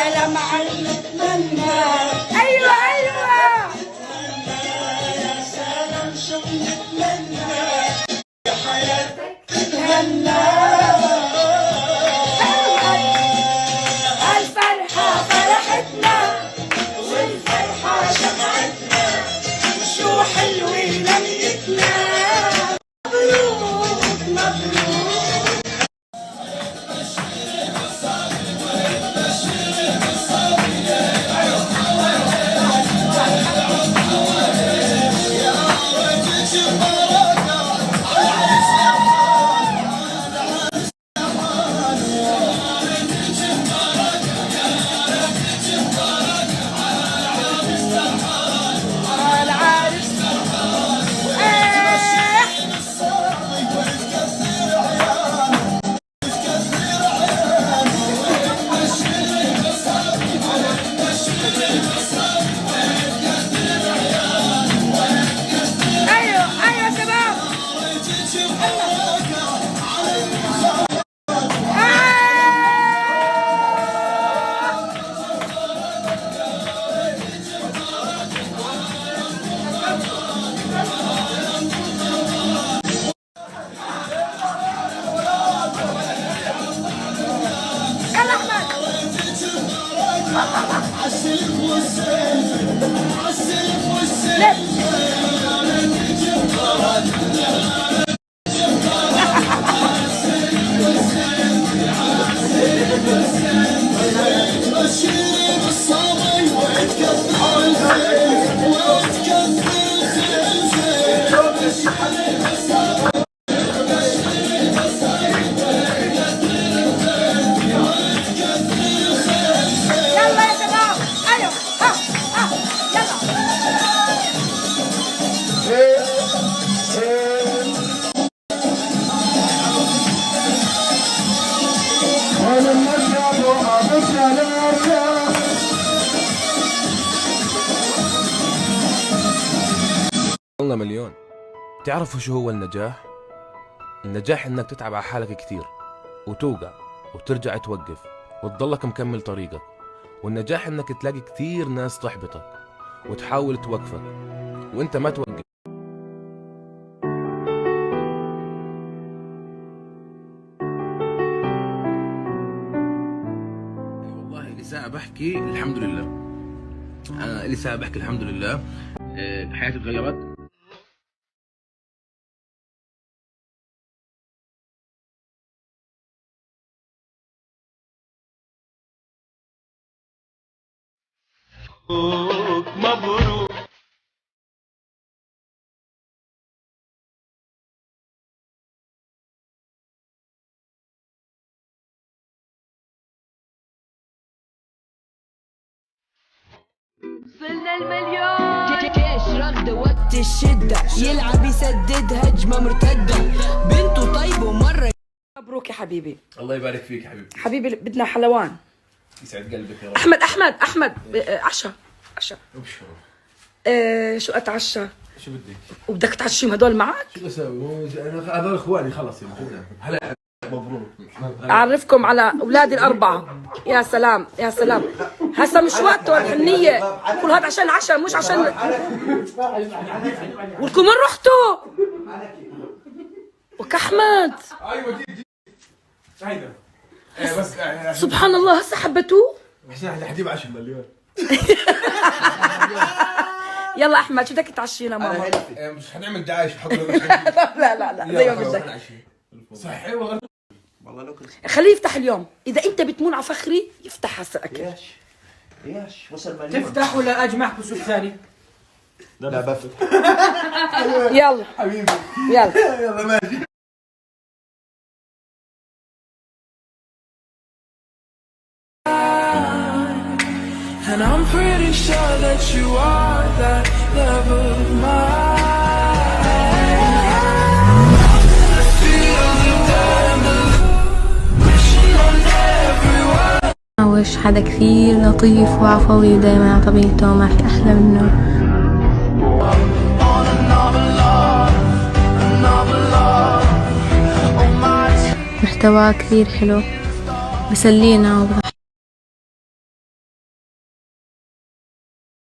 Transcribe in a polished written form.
على معلم نتمنى. ايوه ايوه يا سلام شو بنتمنى يا حياتك تتهنى. الفرحة فرحتنا والفرحة شمعتنا وشو حلوة لميتنا. مبروك مبروك. والله مليون. تعرفوا شو هو النجاح؟ النجاح انك تتعب على حالك كتير وتوقع وترجع توقف وتضلك مكمل طريقك. والنجاح انك تلاقي كتير ناس تحبطك وتحاول توقفك وانت ما توقف. والله اللي ساعة بحكي الحمد لله. انا اللي ساعة بحكي الحمد لله. حياتي تغيرت. مبروك. وصلنا المليون. كيش رغدة وقت الشدة يلعب يسدد هجمة مرتدة. بنته طيبة ومرة. مبروك يا حبيبي. الله يبارك فيك يا حبيبتي. حبيبي بدنا حلوان. يسعد قلبك يا رب. احمد عشاء. ابشروا. شو اتعشى؟ شو بدك؟ وبدك تعشيهم هدول معك؟ شو اسوي؟ انا هذول اخواني خلص يا هلا. مبروك. اعرفكم على اولادي الاربعه. يا سلام يا سلام. هسه مش وقته الحنيه. كل هذا عشان العشاء مش عشان. ولكم وين رحتوا؟ وك احمد. ايوه جي هيدا. بس سبحان الله هسه حبتوه. عشان حجيب 10 مليون. يلا احمد شو بدك تعشينا ماما؟ مش حنعمل دعايه حق. لا زي ما بدك. صحيح والله. خليه يفتح اليوم. اذا انت بتمون على فخري يفتح هسه اكل. ايش وصل مليون. تفتح ولا اجمع كسوف ثاني؟ لا بفتح. يلا حبيبي يلا يلا ماشي. And I'm pretty sure that you are that love of mine. I feel the diamond wishing on everyone. وش حدا كثير لطيف وعفوي ودايما على طبيعته وما في أحلى منه. محتواه كثير حلو بسلينا وبضحك.